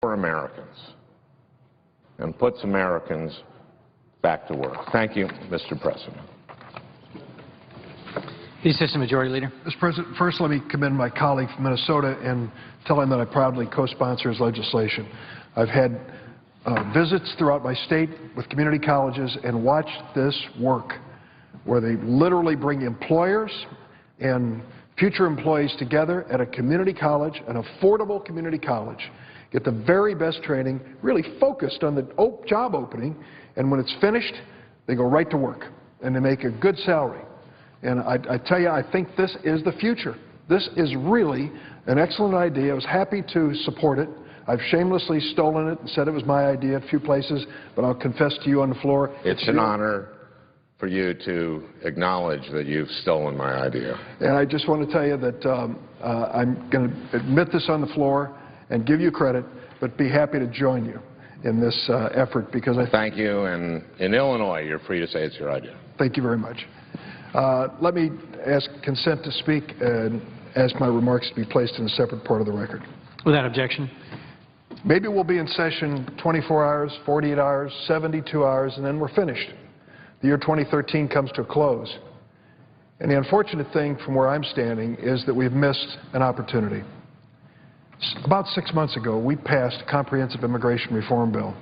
for Americans and puts Americans back to work. Thank you, Mr. President. The Assistant Majority Leader. Mr. President, first let me commend my colleague from Minnesota and tell him that I proudly co-sponsor his legislation. I've had visits throughout my state with community colleges and watched this work, where they literally bring employers and future employees together at a community college, an affordable community college, get the very best training, really focused on the job opening, and when it's finished, they go right to work, and they make a good salary. And I tell you, I think this is the future. This is really an excellent idea. I was happy to support it. I've shamelessly stolen it and said it was my idea a few places, but I'll confess to you on the floor. It's an honor for you to acknowledge that you've stolen my idea. And I just want to tell you that I'm going to admit this on the floor and give you credit, but be happy to join you in this effort because I thank you. And in Illinois, you're free to say it's your idea. Thank you very much. Let me ask consent to speak and ask my remarks to be placed in a separate part of the record. Without objection. Maybe we'll be in session 24 hours, 48 hours, 72 hours, and then we're finished. The year 2013 comes to a close. And the unfortunate thing from where I'm standing is that we've missed an opportunity. About 6 months ago, we passed a comprehensive immigration reform bill.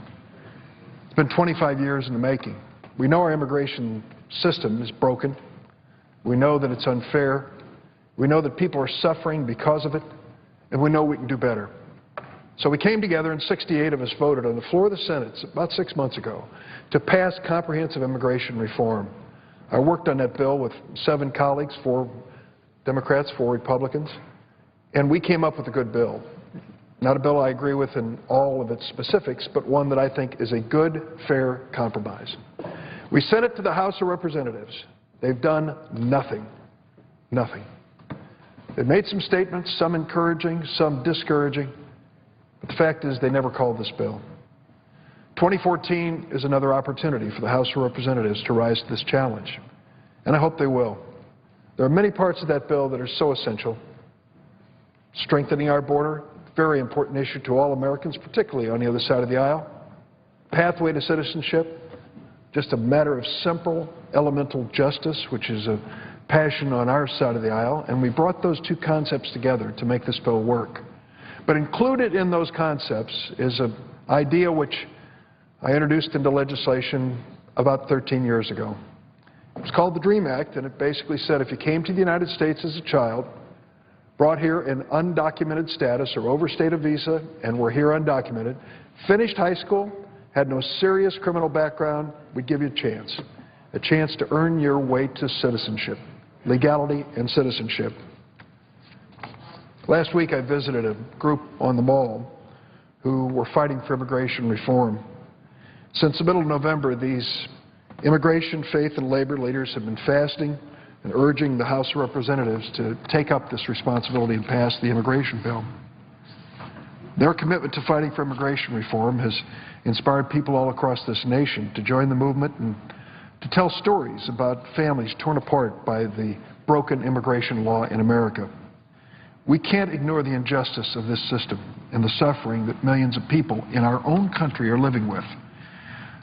It's been 25 years in the making. We know our immigration system is broken. We know that it's unfair. We know that people are suffering because of it, and we know we can do better. So we came together, and 68 of us voted on the floor of the Senate about 6 months ago to pass comprehensive immigration reform. I worked on that bill with 7 colleagues, 4 Democrats, 4 Republicans, and we came up with a good bill. Not a bill I agree with in all of its specifics, but one that I think is a good, fair compromise. We sent it to the House of Representatives. They've done nothing. Nothing. They've made some statements, some encouraging, some discouraging. But the fact is they never called this bill. 2014 is another opportunity for the House of Representatives to rise to this challenge, and I hope they will. There are many parts of that bill that are so essential. Strengthening our border, very important issue to all Americans, particularly on the other side of the aisle. Pathway to citizenship, just a matter of simple, elemental justice, which is a passion on our side of the aisle, and we brought those two concepts together to make this bill work. But included in those concepts is an idea which I introduced into legislation about 13 years ago. It was called the DREAM Act, and it basically said if you came to the United States as a child, brought here in undocumented status or overstayed a visa and were here undocumented, finished high school, had no serious criminal background, we'd give you a chance to earn your way to citizenship, legality and citizenship. Last week I visited a group on the Mall who were fighting for immigration reform. Since the middle of November, these immigration, faith, and labor leaders have been fasting and urging the House of Representatives to take up this responsibility and pass the immigration bill. Their commitment to fighting for immigration reform has inspired people all across this nation to join the movement and to tell stories about families torn apart by the broken immigration law in America. We can't ignore the injustice of this system and the suffering that millions of people in our own country are living with.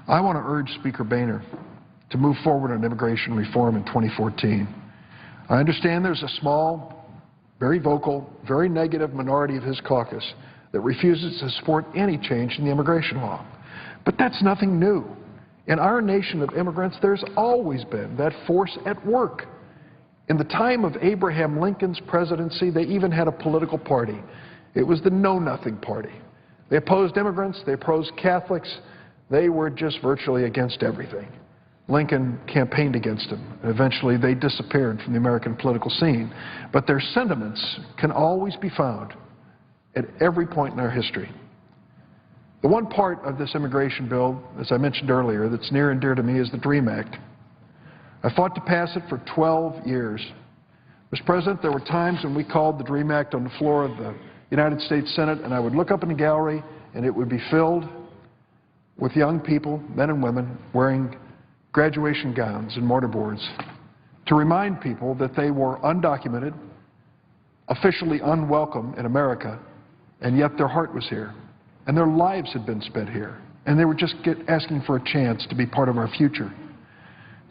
I want to urge Speaker Boehner to move forward on immigration reform in 2014. I understand there's a small, very vocal, very negative minority of his caucus that refuses to support any change in the immigration law. But that's nothing new. In our nation of immigrants, there's always been that force at work. In the time of Abraham Lincoln's presidency, they even had a political party. It was the Know-Nothing Party. They opposed immigrants, they opposed Catholics, they were just virtually against everything. Lincoln campaigned against them, and eventually they disappeared from the American political scene. But their sentiments can always be found at every point in our history. The one part of this immigration bill, as I mentioned earlier, that's near and dear to me is the DREAM Act. I fought to pass it for 12 years. Mr. President, there were times when we called the DREAM Act on the floor of the United States Senate, and I would look up in the gallery, and it would be filled with young people, men and women, wearing graduation gowns and mortarboards to remind people that they were undocumented, officially unwelcome in America, and yet their heart was here. and their lives had been spent here, and they were just asking for a chance to be part of our future.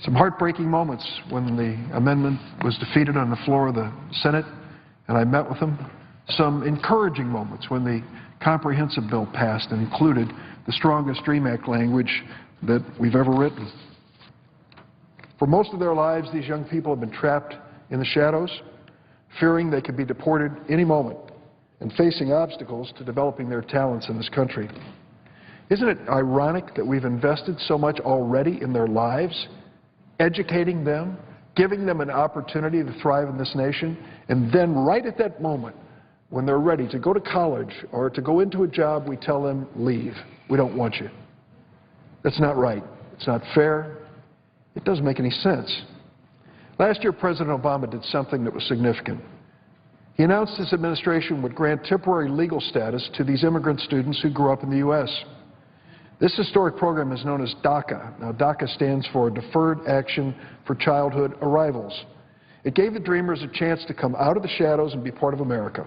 Some heartbreaking moments when the amendment was defeated on the floor of the Senate, and I met with them. Some encouraging moments when the comprehensive bill passed and included the strongest DREAM Act language that we've ever written. For most of their lives, these young people have been trapped in the shadows, fearing they could be deported any moment and facing obstacles to developing their talents in this country. Isn't it ironic that we've invested so much already in their lives, educating them, giving them an opportunity to thrive in this nation, and then right at that moment, when they're ready to go to college or to go into a job, we tell them, leave. We don't want you. That's not right. It's not fair. It doesn't make any sense. Last year, President Obama did something that was significant. He announced his administration would grant temporary legal status to these immigrant students who grew up in the U.S. This historic program is known as DACA. Now, DACA stands for Deferred Action for Childhood Arrivals. It gave the Dreamers a chance to come out of the shadows and be part of America.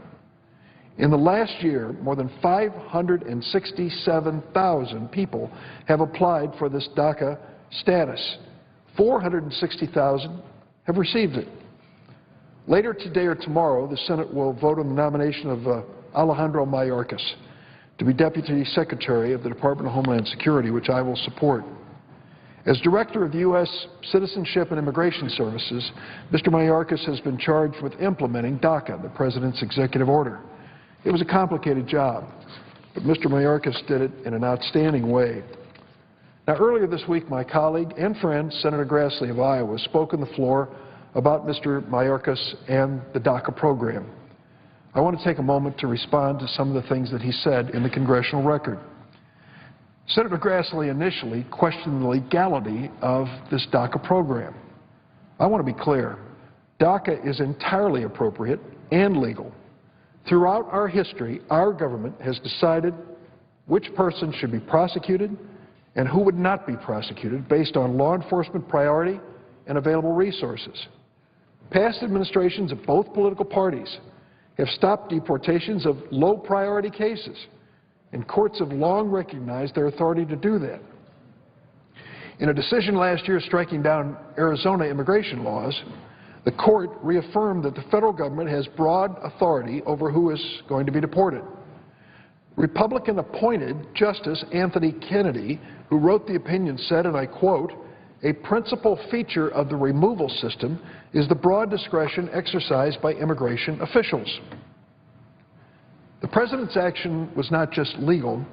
In the last year, more than 567,000 people have applied for this DACA status. 460,000 have received it. Later today or tomorrow, the Senate will vote on the nomination of Alejandro Mayorkas to be Deputy Secretary of the Department of Homeland Security, which I will support. As Director of the U.S. Citizenship and Immigration Services, Mr. Mayorkas has been charged with implementing DACA, the President's executive order. It was a complicated job, but Mr. Mayorkas did it in an outstanding way. Now, earlier this week, my colleague and friend, Senator Grassley of Iowa, spoke on the floor about Mr. Mayorkas and the DACA program. I want to take a moment to respond to some of the things that he said in the congressional record. Senator Grassley initially questioned the legality of this DACA program. I want to be clear. DACA is entirely appropriate and legal. Throughout our history, our government has decided which person should be prosecuted and who would not be prosecuted based on law enforcement priority and available resources. Past administrations of both political parties have stopped deportations of low-priority cases, and courts have long recognized their authority to do that. In a decision last year striking down Arizona immigration laws, the court reaffirmed that the federal government has broad authority over who is going to be deported. Republican-appointed Justice Anthony Kennedy, who wrote the opinion, said, and I quote, "A principal feature of the removal system is the broad discretion exercised by immigration officials." The President's action was not just legal,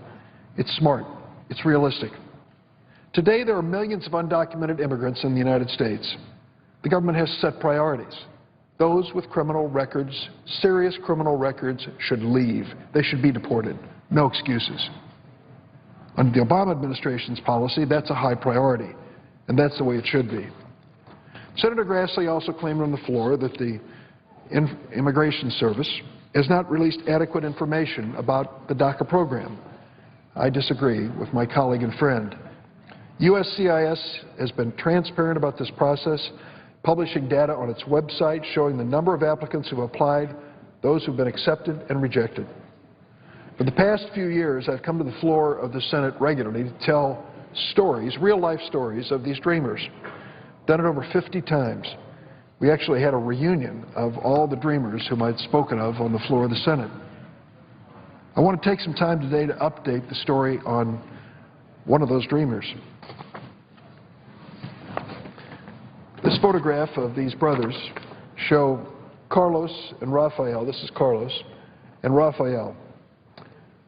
it's smart, it's realistic. Today there are millions of undocumented immigrants in the United States. The government has set priorities. Those with criminal records, serious criminal records, should leave. They should be deported. No excuses. Under the Obama administration's policy, that's a high priority, and that's the way it should be. Senator Grassley also claimed on the floor that the Immigration Service has not released adequate information about the DACA program. I disagree with my colleague and friend. USCIS has been transparent about this process, publishing data on its website showing the number of applicants who have applied, those who have been accepted and rejected. For the past few years, I've come to the floor of the Senate regularly to tell stories, real-life stories of these dreamers. Done it over 50 times. We actually had a reunion of all the dreamers whom I'd spoken of on the floor of the Senate. I want to take some time today to update the story on one of those dreamers. This photograph of these brothers show Carlos and Rafael. This is Carlos and Rafael.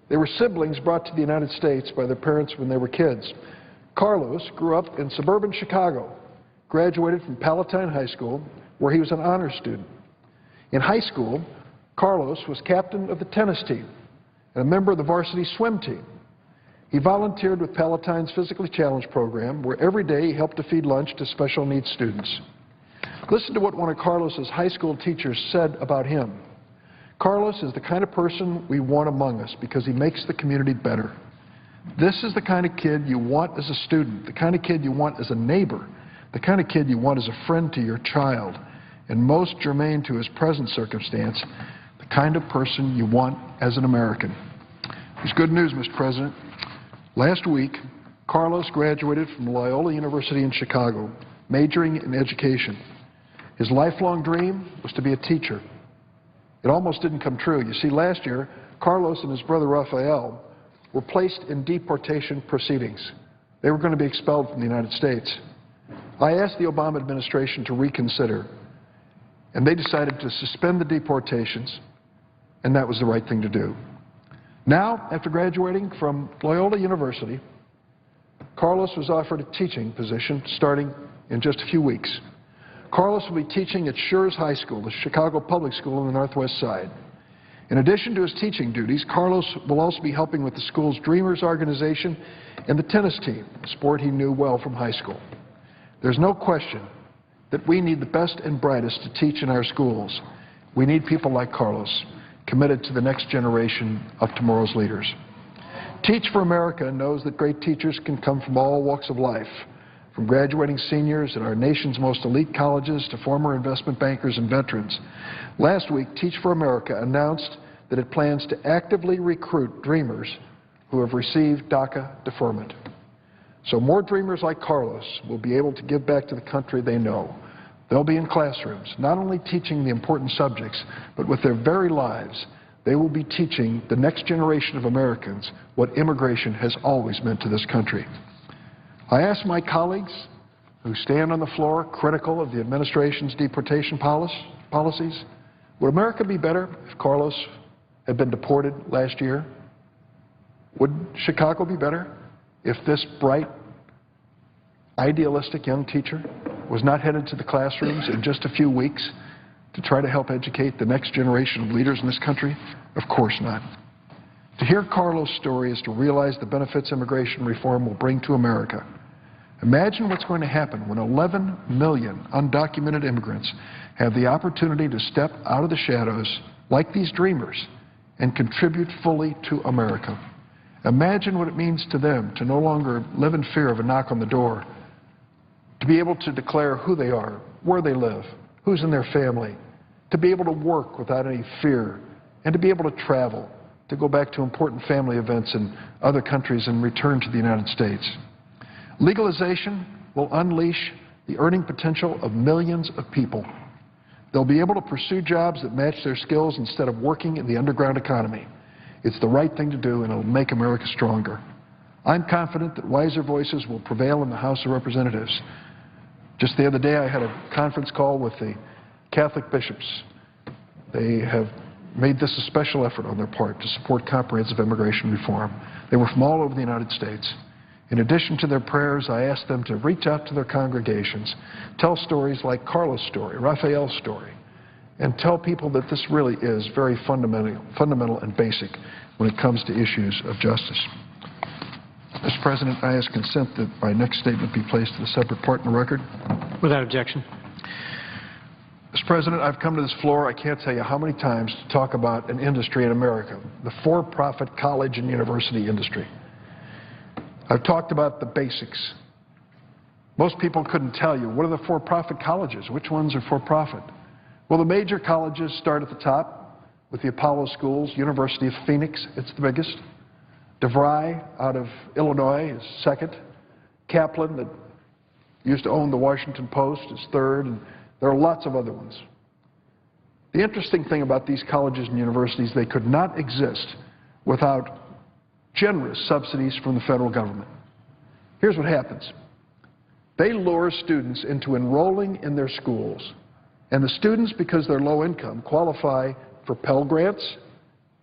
They were siblings brought to the United States by their parents when they were kids. Carlos grew up in suburban Chicago, graduated from Palatine High School, where he was an honors student. In high school, Carlos was captain of the tennis team and a member of the varsity swim team. He volunteered with Palatine's Physically Challenged program, where every day he helped to feed lunch to special needs students. Listen to what one of Carlos's high school teachers said about him. "Carlos is the kind of person we want among us because he makes the community better. This is the kind of kid you want as a student, the kind of kid you want as a neighbor, the kind of kid you want as a friend to your child, and most germane to his present circumstance, the kind of person you want as an American." There's good news, Mr. President. Last week, Carlos graduated from Loyola University in Chicago, majoring in education. His lifelong dream was to be a teacher. It almost didn't come true. You see, last year, Carlos and his brother Rafael were placed in deportation proceedings. They were going to be expelled from the United States. I asked the Obama administration to reconsider, and they decided to suspend the deportations, and that was the right thing to do. Now, after graduating from Loyola University, Carlos was offered a teaching position starting in just a few weeks. Carlos will be teaching at Schurz High School, the Chicago public school on the Northwest Side. In addition to his teaching duties, Carlos will also be helping with the school's Dreamers organization and the tennis team, a sport he knew well from high school. There's no question that we need the best and brightest to teach in our schools. We need people like Carlos, committed to the next generation of tomorrow's leaders. Teach for America knows that great teachers can come from all walks of life, from graduating seniors at our nation's most elite colleges to former investment bankers and veterans. Last week, Teach for America announced that it plans to actively recruit dreamers who have received DACA deferment. So more dreamers like Carlos will be able to give back to the country they know. They'll be in classrooms, not only teaching the important subjects, but with their very lives, they will be teaching the next generation of Americans what immigration has always meant to this country. I asked my colleagues who stand on the floor critical of the administration's deportation policies, would America be better if Carlos had been deported last year? Would Chicago be better if this bright, idealistic young teacher was not headed to the classrooms in just a few weeks to try to help educate the next generation of leaders in this country? Of course not. To hear Carlos' story is to realize the benefits immigration reform will bring to America. Imagine what's going to happen when 11 million undocumented immigrants have the opportunity to step out of the shadows like these dreamers and contribute fully to America. Imagine what it means to them to no longer live in fear of a knock on the door, to be able to declare who they are, where they live, who's in their family, to be able to work without any fear, and to be able to travel, to go back to important family events in other countries and return to the United States. Legalization will unleash the earning potential of millions of people. They'll be able to pursue jobs that match their skills instead of working in the underground economy. It's the right thing to do, and it'll make America stronger. I'm confident that wiser voices will prevail in the House of Representatives. Just the other day, I had a conference call with the Catholic bishops. They have made this a special effort on their part to support comprehensive immigration reform. They were from all over the United States. In addition to their prayers, I asked them to reach out to their congregations, tell stories like Carlos' story, Rafael's story, and tell people that this really is very fundamental and basic when it comes to issues of justice. Mr. President, I ask consent that my next statement be placed in a separate part in the record. Without objection. Mr. President, I've come to this floor, I can't tell you how many times, to talk about an industry in America, the for-profit college and university industry. I've talked about the basics. Most people couldn't tell you, what are the for-profit colleges? Which ones are for-profit? Well, the major colleges start at the top with the Apollo schools, University of Phoenix, it's the biggest. DeVry out of Illinois is second. Kaplan, that used to own the Washington Post, is third, and there are lots of other ones. The interesting thing about these colleges and universities, they could not exist without generous subsidies from the federal government. Here's what happens. They lure students into enrolling in their schools, and the students, because they're low income, qualify for Pell Grants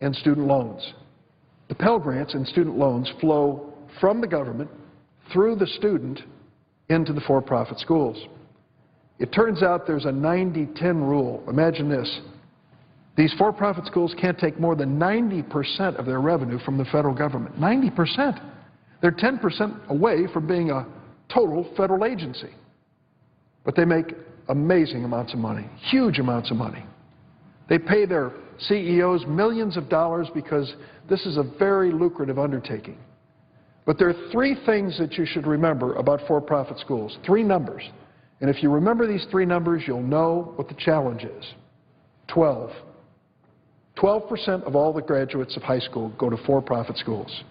and student loans. The Pell Grants and student loans flow from the government through the student into the for-profit schools. It turns out there's a 90-10 rule. Imagine this. These for-profit schools can't take more than 90% of their revenue from the federal government. 90%. They're 10% away from being a total federal agency. But they make amazing amounts of money, huge amounts of money. They pay their CEOs millions of dollars because this is a very lucrative undertaking. But there are three things that you should remember about for-profit schools, three numbers. And if you remember these three numbers, you'll know what the challenge is. 12. 12% of all the graduates of high school go to for-profit schools.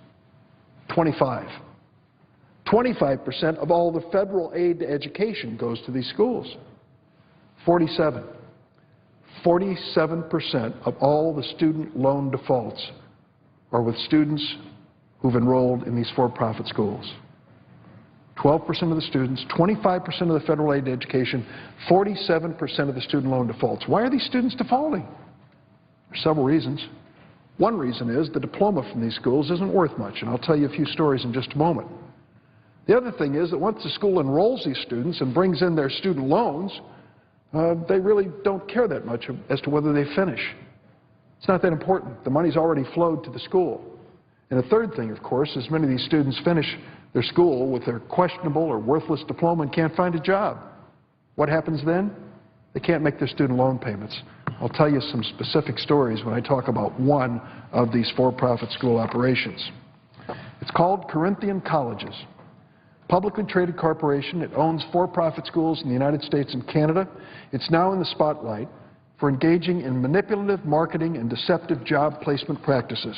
25%. 25% of all the federal aid to education goes to these schools. 47%. 47% of all the student loan defaults are with students who've enrolled in these for-profit schools. 12% of the students, 25% of the federal aid to education, 47% of the student loan defaults. Why are these students defaulting? There's several reasons. One reason is the diploma from these schools isn't worth much, and I'll tell you a few stories in just a moment. The other thing is that once the school enrolls these students and brings in their student loans, they really don't care that much as to whether they finish. It's not that important. The money's already flowed to the school. And the third thing, of course, is many of these students finish their school with their questionable or worthless diploma and can't find a job. What happens then? They can't make their student loan payments. I'll tell you some specific stories when I talk about one of these for-profit school operations. It's called Corinthian Colleges. Publicly traded corporation. It owns for-profit schools in the United States and Canada. It's now in the spotlight for engaging in manipulative marketing and deceptive job placement practices.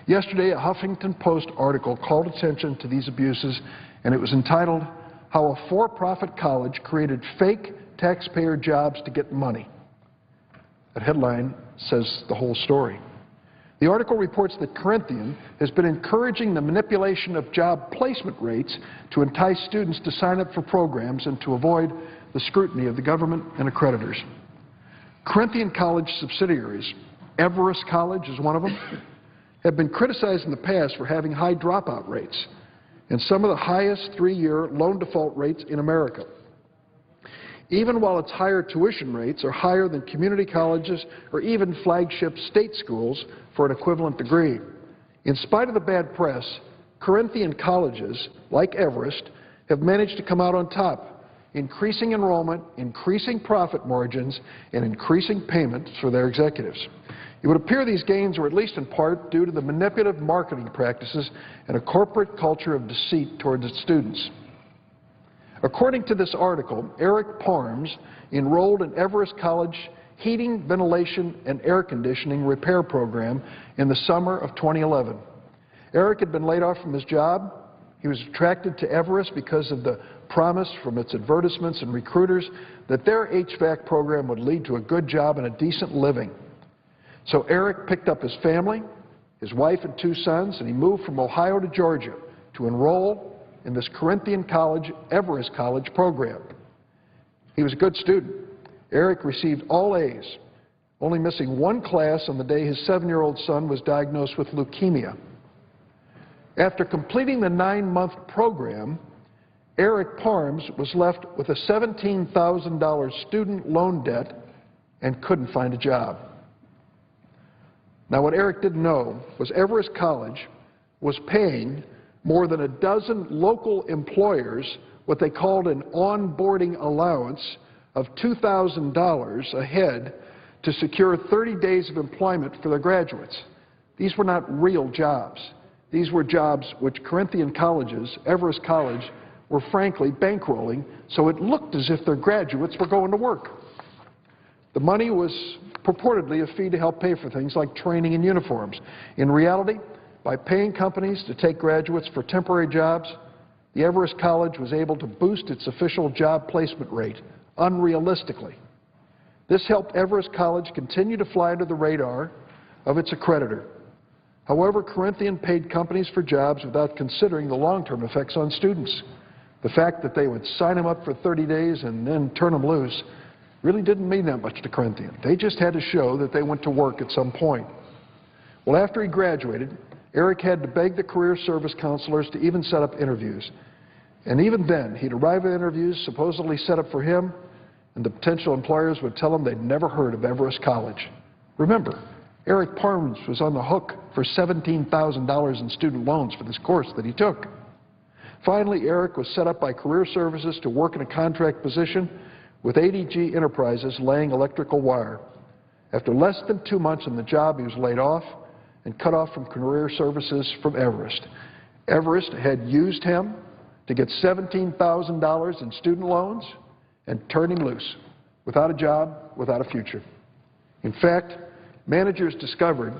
Yesterday, a Huffington Post article called attention to these abuses, and it was entitled, "How a For-Profit College Created Fake Taxpayer Jobs to Get Money." That headline says the whole story. The article reports that Corinthian has been encouraging the manipulation of job placement rates to entice students to sign up for programs and to avoid the scrutiny of the government and accreditors. Corinthian College subsidiaries, Everest College is one of them, have been criticized in the past for having high dropout rates and some of the highest three-year loan default rates in America. Even while its higher tuition rates are higher than community colleges or even flagship state schools for an equivalent degree. In spite of the bad press, Corinthian colleges, like Everest, have managed to come out on top, increasing enrollment, increasing profit margins, and increasing payments for their executives. It would appear these gains were at least in part due to the manipulative marketing practices and a corporate culture of deceit towards its students. According to this article, Eric Parms enrolled in Everest College Heating, Ventilation, and Air Conditioning Repair Program in the summer of 2011. Eric had been laid off from his job. He was attracted to Everest because of the promise from its advertisements and recruiters that their HVAC program would lead to a good job and a decent living. So Eric picked up his family, his wife and two sons, and he moved from Ohio to Georgia to enroll in this Corinthian College, Everest College program. He was a good student. Eric received all A's, only missing one class on the day his 7-year-old son was diagnosed with leukemia. After completing the 9-month program, Eric Parms was left with a $17,000 student loan debt and couldn't find a job. Now, what Eric didn't know was Everest College was paying more than a dozen local employers what they called an onboarding allowance of $2,000 a head to secure 30 days of employment for their graduates. These were not real jobs. These were jobs which Corinthian colleges, Everest College, were frankly bankrolling, so it looked as if their graduates were going to work. The money was purportedly a fee to help pay for things like training and uniforms. In reality, by paying companies to take graduates for temporary jobs, the Everest College was able to boost its official job placement rate unrealistically. This helped Everest College continue to fly under the radar of its accreditor. However, Corinthian paid companies for jobs without considering the long-term effects on students. The fact that they would sign them up for 30 days and then turn them loose really didn't mean that much to Corinthian. They just had to show that they went to work at some point. Well, after he graduated, Eric had to beg the career service counselors to even set up interviews. And even then, he'd arrive at interviews supposedly set up for him, and the potential employers would tell him they'd never heard of Everest College. Remember, Eric Parms was on the hook for $17,000 in student loans for this course that he took. Finally, Eric was set up by career services to work in a contract position with ADG Enterprises laying electrical wire. After less than 2 months on the job, he was laid off and cut off from career services from Everest. Everest had used him to get $17,000 in student loans and turn him loose, without a job, without a future. In fact, managers discouraged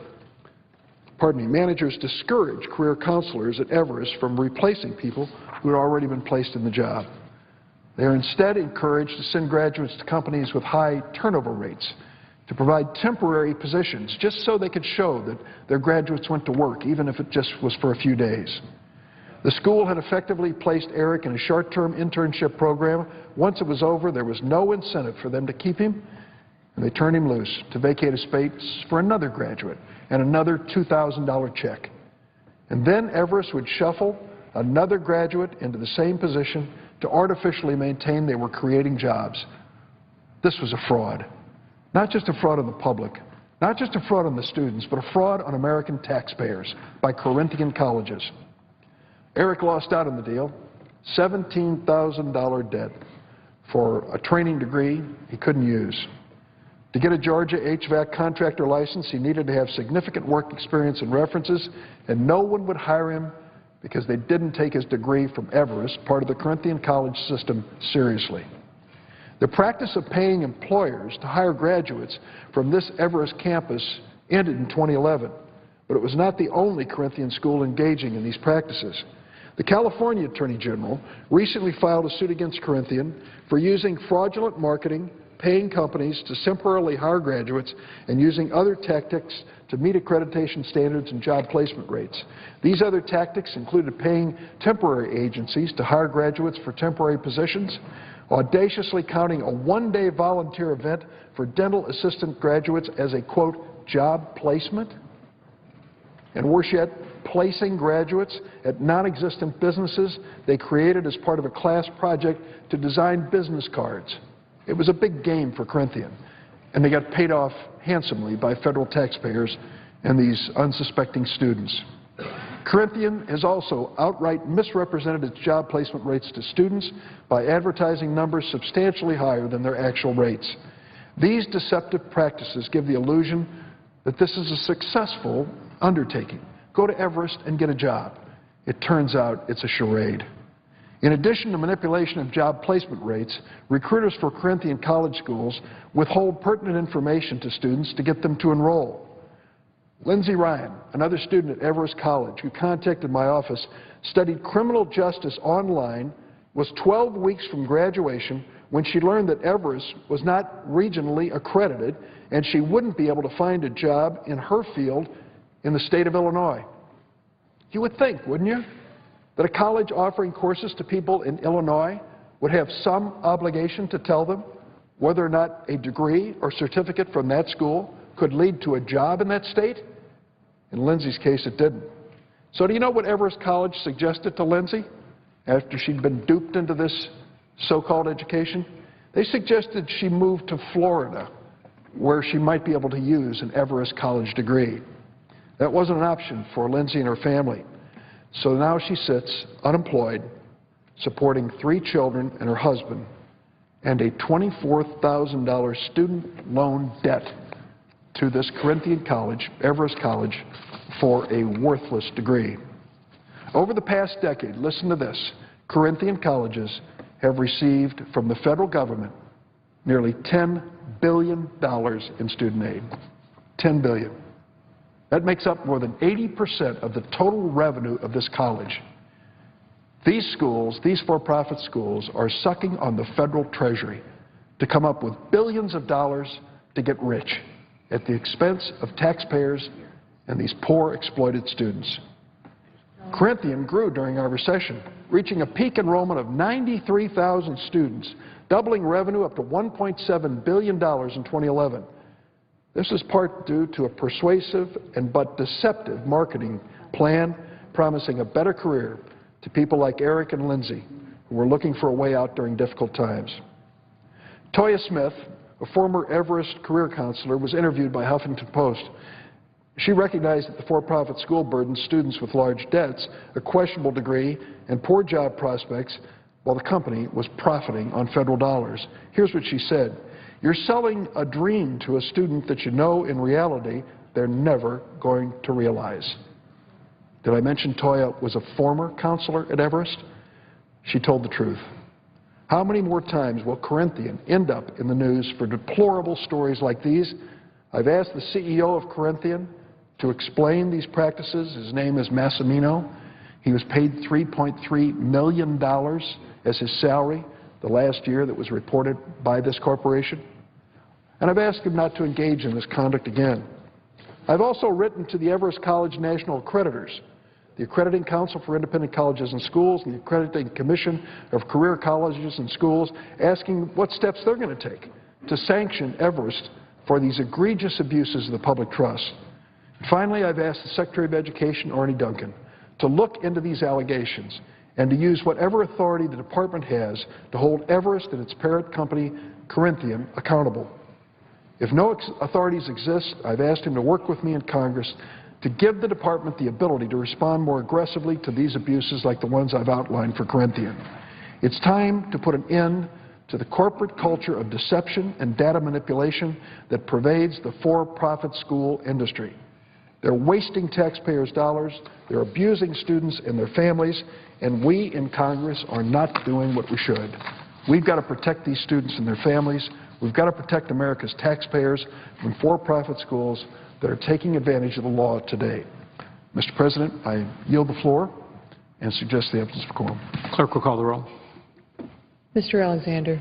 career counselors at Everest from replacing people who had already been placed in the job. They are instead encouraged to send graduates to companies with high turnover rates to provide temporary positions just so they could show that their graduates went to work, even if it just was for a few days. The school had effectively placed Eric in a short-term internship program. Once it was over, there was no incentive for them to keep him, and they turned him loose to vacate a space for another graduate and another $2,000 check. And then Everest would shuffle another graduate into the same position to artificially maintain they were creating jobs. This was a fraud. Not just a fraud on the public, not just a fraud on the students, but a fraud on American taxpayers by Corinthian colleges. Eric lost out on the deal, $17,000 debt for a training degree he couldn't use. To get a Georgia HVAC contractor license, he needed to have significant work experience and references, and no one would hire him because they didn't take his degree from Everest, part of the Corinthian college system, seriously. The practice of paying employers to hire graduates from this Everest campus ended in 2011, but it was not the only Corinthian school engaging in these practices. The California Attorney General recently filed a suit against Corinthian for using fraudulent marketing, paying companies to temporarily hire graduates, and using other tactics to meet accreditation standards and job placement rates. These other tactics included paying temporary agencies to hire graduates for temporary positions, audaciously counting a one-day volunteer event for dental assistant graduates as a, quote, job placement, and worse yet, placing graduates at non-existent businesses they created as part of a class project to design business cards. It was a big game for Corinthian, and they got paid off handsomely by federal taxpayers and these unsuspecting students. Corinthian has also outright misrepresented its job placement rates to students by advertising numbers substantially higher than their actual rates. These deceptive practices give the illusion that this is a successful undertaking. Go to Everest and get a job. It turns out it's a charade. In addition to manipulation of job placement rates, recruiters for Corinthian college schools withhold pertinent information to students to get them to enroll. Lindsay Ryan, another student at Everest College who contacted my office, studied criminal justice online, was 12 weeks from graduation when she learned that Everest was not regionally accredited and she wouldn't be able to find a job in her field in the state of Illinois. You would think, wouldn't you, that a college offering courses to people in Illinois would have some obligation to tell them whether or not a degree or certificate from that school could lead to a job in that state? In Lindsay's case, it didn't. So do you know what Everest College suggested to Lindsay after she'd been duped into this so-called education? They suggested she move to Florida, where she might be able to use an Everest College degree. That wasn't an option for Lindsay and her family. So now she sits unemployed, supporting 3 children and her husband, and a $24,000 student loan debt to this Corinthian college, Everest College, for a worthless degree. Over the past decade, listen to this, Corinthian colleges have received from the federal government nearly $10 billion in student aid. $10 billion. That makes up more than 80% of the total revenue of this college. These schools, these for-profit schools, are sucking on the federal treasury to come up with billions of dollars to get rich at the expense of taxpayers and these poor, exploited students. Corinthian grew during our recession, reaching a peak enrollment of 93,000 students, doubling revenue up to $1.7 billion in 2011. This is part due to a persuasive but deceptive marketing plan promising a better career to people like Eric and Lindsay, who were looking for a way out during difficult times. Toya Smith, a former Everest career counselor, was interviewed by Huffington Post. She recognized that the for-profit school burdened students with large debts, a questionable degree, and poor job prospects, while the company was profiting on federal dollars. Here's what she said. You're selling a dream to a student that you know in reality they're never going to realize. Did I mention Toya was a former counselor at Everest? She told the truth. How many more times will Corinthian end up in the news for deplorable stories like these? I've asked the CEO of Corinthian to explain these practices. His name is Massimino. He was paid $3.3 million as his salary the last year that was reported by this corporation. And I've asked him not to engage in this conduct again. I've also written to the Everest College National Accreditors, the Accrediting Council for Independent Colleges and Schools, and the Accrediting Commission of Career Colleges and Schools, asking what steps they're going to take to sanction Everest for these egregious abuses of the public trust. Finally, I've asked the Secretary of Education, Arne Duncan, to look into these allegations and to use whatever authority the department has to hold Everest and its parent company, Corinthian, accountable. If no authorities exist, I've asked him to work with me in Congress to give the department the ability to respond more aggressively to these abuses like the ones I've outlined for Corinthian. It's time to put an end to the corporate culture of deception and data manipulation that pervades the for-profit school industry. They're wasting taxpayers' dollars, they're abusing students and their families, and we in Congress are not doing what we should. We've got to protect these students and their families. We've got to protect America's taxpayers from for-profit schools that are taking advantage of the law today. Mr. President, I yield the floor and suggest the absence of quorum. Clerk will call the roll. Mr. Alexander.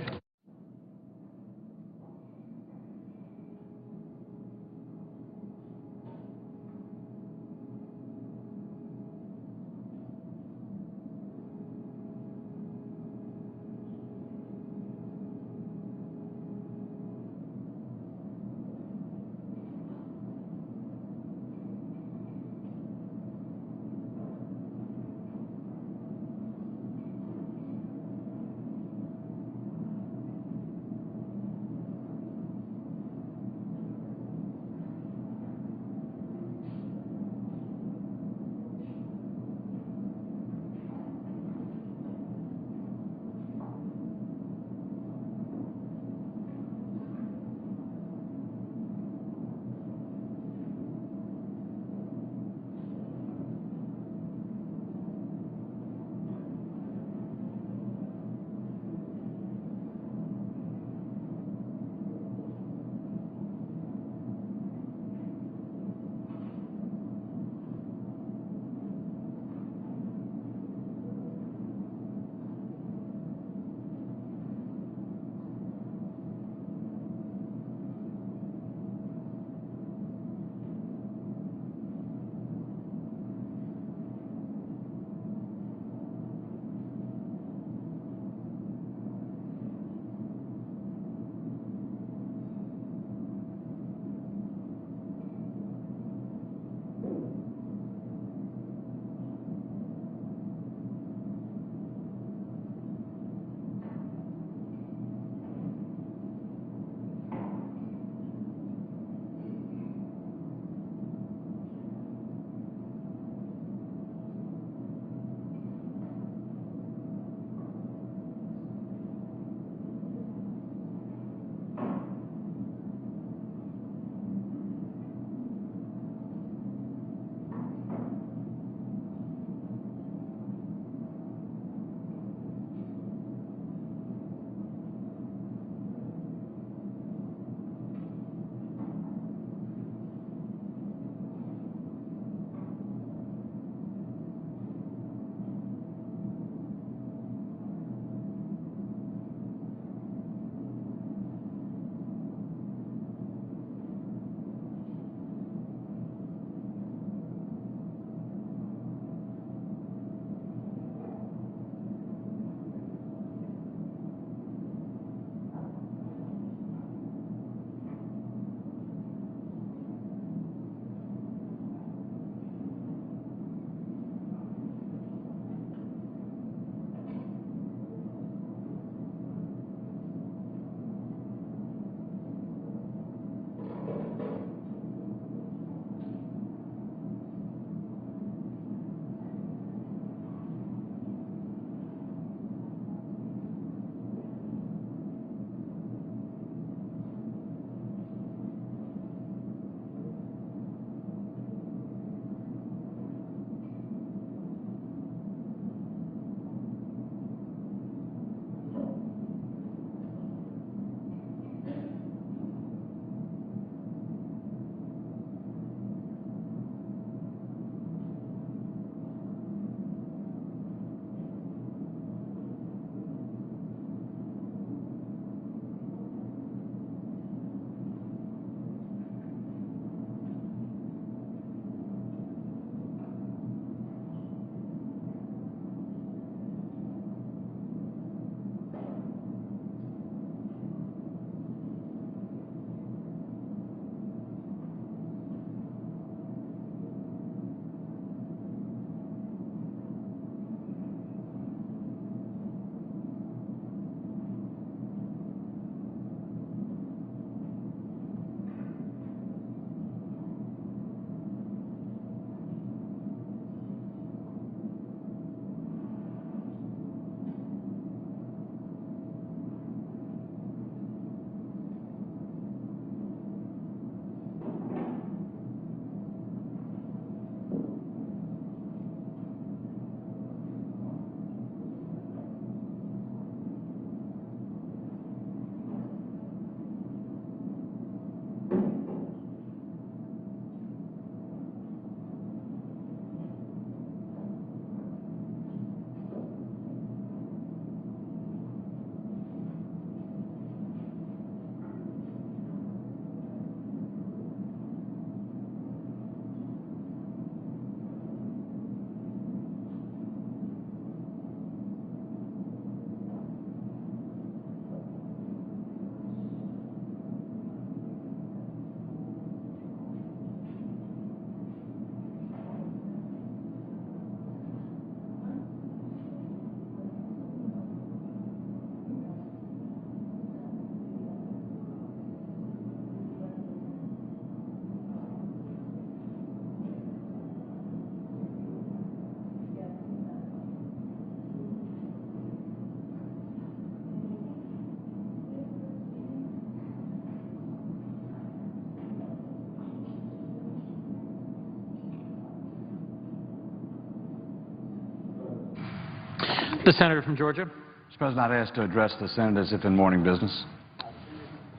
The Senator from Georgia. Mr. President, I'd ask to address the Senate as if in morning business.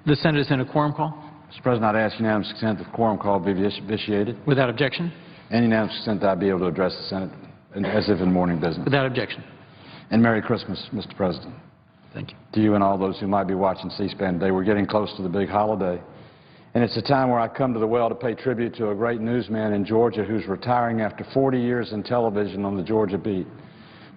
The Senate is in a quorum call. Mr. President, I'd ask unanimous consent that the quorum call be vitiated. Without objection. And unanimous consent that I be able to address the Senate as if in morning business. Without objection. And Merry Christmas, Mr. President. Thank you. To you and all those who might be watching C-SPAN today. We're getting close to the big holiday. And it's a time where I come to the well to pay tribute to a great newsman in Georgia who's retiring after 40 years in television on the Georgia beat.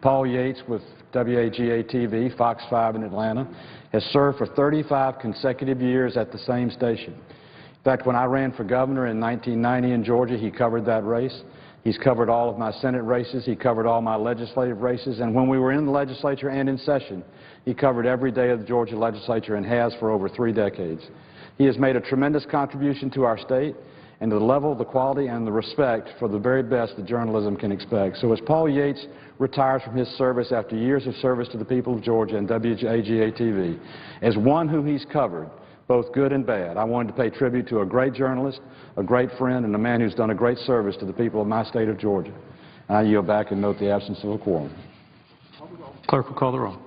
Paul Yates with WAGA-TV, Fox 5 in Atlanta, has served for 35 consecutive years at the same station. In fact, when I ran for governor in 1990 in Georgia, he covered that race. He's covered all of my Senate races. He covered all my legislative races. And when we were in the legislature and in session, he covered every day of the Georgia legislature and has for over 3 decades. He has made a tremendous contribution to our state and to the level, the quality, and the respect for the very best that journalism can expect. So as Paul Yates retires from his service after years of service to the people of Georgia and WAGA-TV, as one who he's covered, both good and bad, I wanted to pay tribute to a great journalist, a great friend, and a man who's done a great service to the people of my state of Georgia. I yield back and note the absence of a quorum. Clerk will call the roll.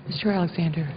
Mr. Alexander.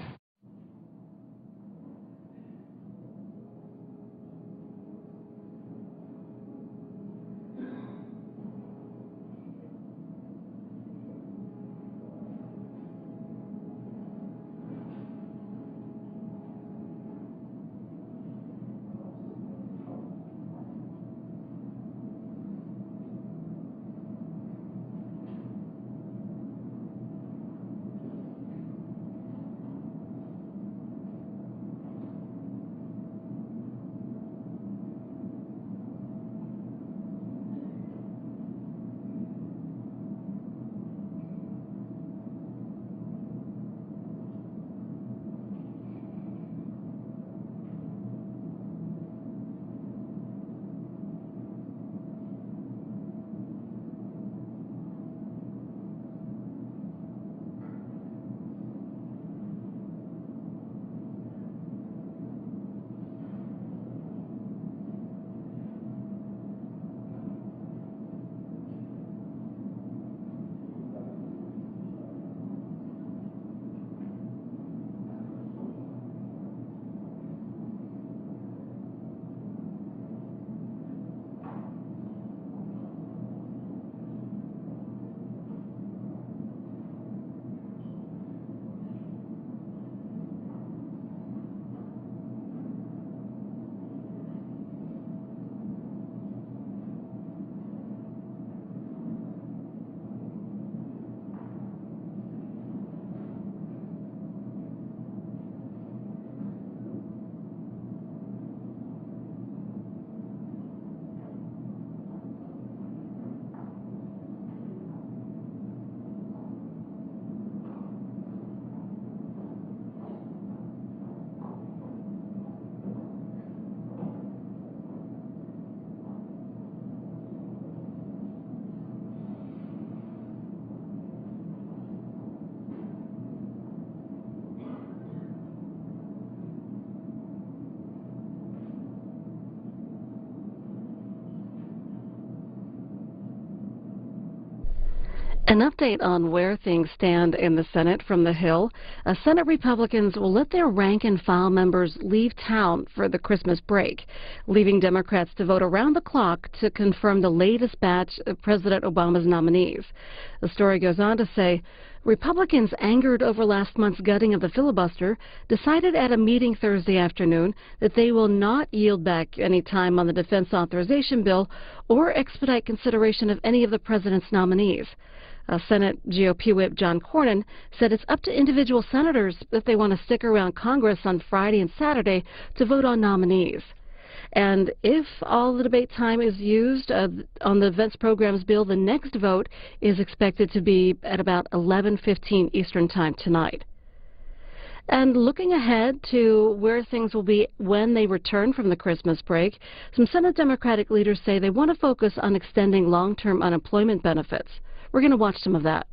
An update on where things stand in the Senate from the Hill. Senate Republicans will let their rank-and-file members leave town for the Christmas break, leaving Democrats to vote around the clock to confirm the latest batch of President Obama's nominees. The story goes on to say, Republicans, angered over last month's gutting of the filibuster, decided at a meeting Thursday afternoon that they will not yield back any time on the defense authorization bill or expedite consideration of any of the president's nominees. Senate GOP Whip John Cornyn said it's up to individual senators if they want to stick around Congress on Friday and Saturday to vote on nominees. And if all the debate time is used on the Defense Programs bill, the next vote is expected to be at about 11:15 Eastern Time tonight. And looking ahead to where things will be when they return from the Christmas break, some Senate Democratic leaders say they want to focus on extending long-term unemployment benefits. We're going to watch some of that.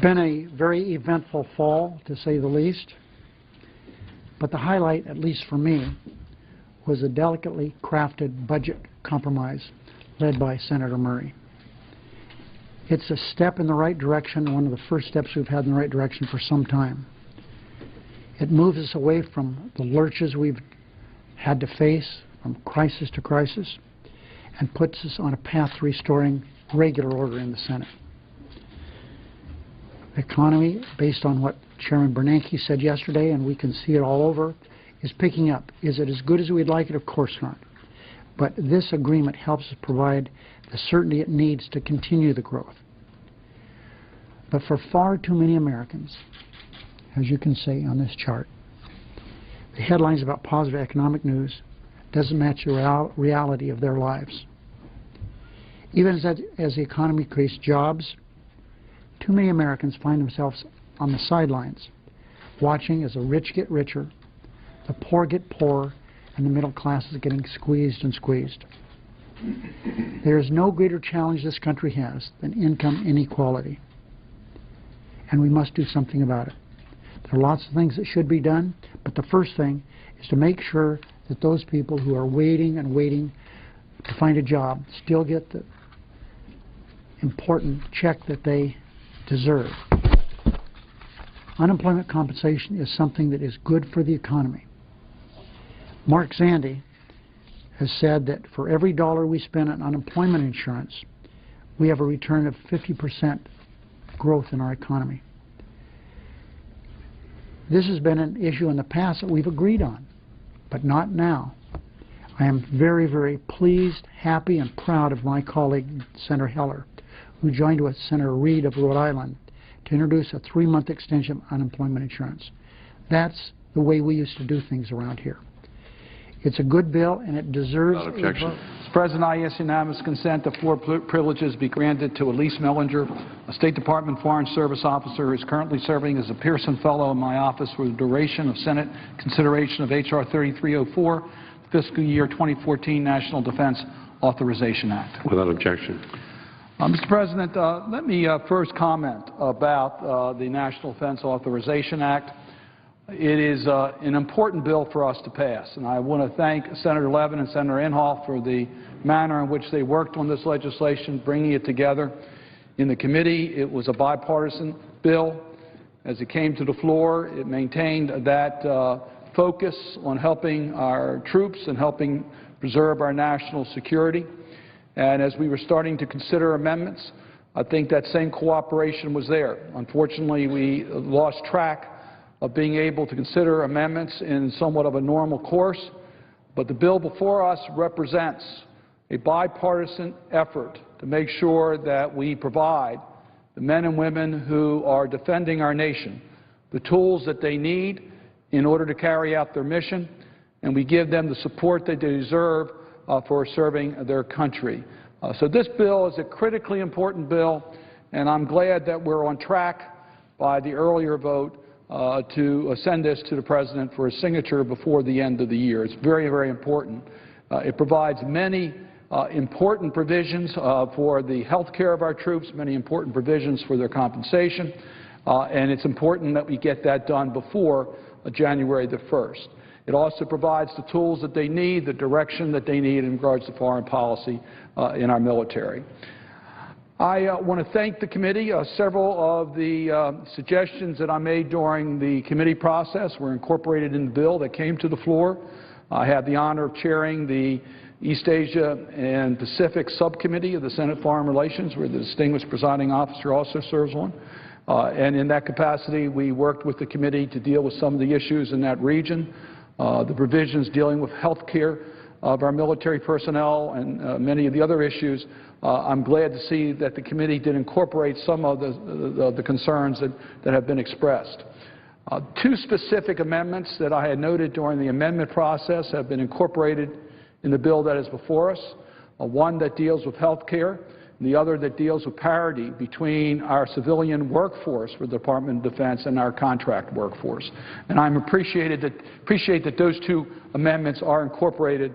been a very eventful fall, to say the least, but the highlight, at least for me, was a delicately crafted budget compromise led by Senator Murray. It's a step in the right direction, one of the first steps we've had in the right direction for some time. It moves us away from the lurches we've had to face from crisis to crisis and puts us on a path to restoring regular order in the Senate. The economy, based on what Chairman Bernanke said yesterday, and we can see it all over, is picking up. Is it as good as we'd like it? Of course not. But this agreement helps us provide the certainty it needs to continue the growth. But for far too many Americans, as you can see on this chart, the headlines about positive economic news doesn't match the reality of their lives. Even as the economy creates jobs, too many Americans find themselves on the sidelines, watching as the rich get richer, the poor get poorer, and the middle class is getting squeezed and squeezed. There is no greater challenge this country has than income inequality, and we must do something about it. There are lots of things that should be done, but the first thing is to make sure that those people who are waiting and waiting to find a job still get the important check that they deserve. Unemployment compensation is something that is good for the economy. Mark Zandi has said that for every dollar we spend on unemployment insurance, we have a return of 50% growth in our economy. This has been an issue in the past that we've agreed on, but not now. I am very, very pleased, happy, and proud of my colleague, Senator Heller, who joined with Senator Reid of Rhode Island to introduce a 3-month extension of unemployment insurance. That's the way we used to do things around here. It's a good bill, and it deserves a vote. Mr. President, I ask unanimous consent that 4 privileges be granted to Elise Mellinger, a State Department Foreign Service officer who is currently serving as a Pearson Fellow in my office for the duration of Senate consideration of H.R. 3304, fiscal year 2014 National Defense Authorization Act. Without objection. Mr. President, let me first comment about the National Defense Authorization Act. It is an important bill for us to pass, and I want to thank Senator Levin and Senator Inhofe for the manner in which they worked on this legislation, bringing it together. In the committee, it was a bipartisan bill. As it came to the floor, it maintained that focus on helping our troops and helping preserve our national security. And as we were starting to consider amendments, I think that same cooperation was there. Unfortunately, we lost track of being able to consider amendments in somewhat of a normal course, but the bill before us represents a bipartisan effort to make sure that we provide the men and women who are defending our nation the tools that they need in order to carry out their mission, and we give them the support that they deserve for serving their country. So this bill is a critically important bill, and I'm glad that we're on track by the earlier vote to send this to the President for a signature before the end of the year. It's very, very important. It provides many important provisions for the health care of our troops, many important provisions for their compensation, and it's important that we get that done before January the 1st. It also provides the tools that they need, the direction that they need in regards to foreign policy in our military. I want to thank the committee. Several of the suggestions that I made during the committee process were incorporated in the bill that came to the floor. I had the honor of chairing the East Asia and Pacific Subcommittee of the Senate Foreign Relations, where the distinguished presiding officer also serves on. And in that capacity, we worked with the committee to deal with some of the issues in that region, the provisions dealing with health care of our military personnel and many of the other issues. I'm glad to see that the committee did incorporate some of the concerns that have been expressed. 2 specific amendments that I had noted during the amendment process have been incorporated in the bill that is before us, one that deals with health care, and the other that deals with parity between our civilian workforce for the Department of Defense and our contract workforce. And I appreciate that those 2 amendments are incorporated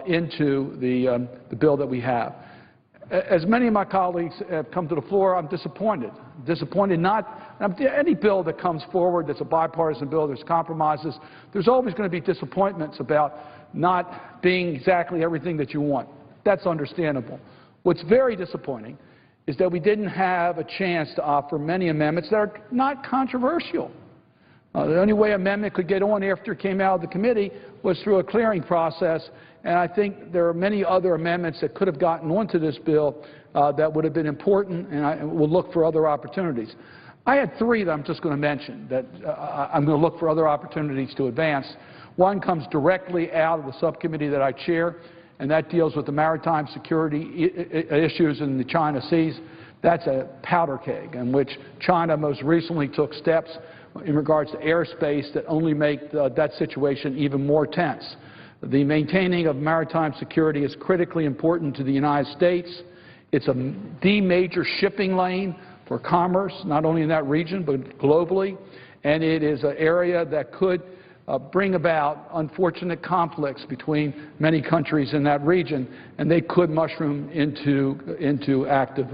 into the bill that we have. as many of my colleagues have come to the floor, I'm disappointed. Disappointed not any bill that comes forward that's a bipartisan bill, there's compromises. There's always going to be disappointments about not being exactly everything that you want. That's understandable. What's very disappointing is that we didn't have a chance to offer many amendments that are not controversial. The only way amendment could get on after it came out of the committee was through a clearing process, and I think there are many other amendments that could have gotten onto this bill that would have been important, and I will look for other opportunities. I had three that I'm just going to mention that I'm going to look for other opportunities to advance. One comes directly out of the subcommittee that I chair, and that deals with the maritime security issues in the China Seas. That's a powder keg in which China most recently took steps in regards to airspace that only make that situation even more tense. The maintaining of maritime security is critically important to the United States. It's the major shipping lane for commerce, not only in that region, but globally. And it is an area that could bring about unfortunate conflicts between many countries in that region, and they could mushroom into active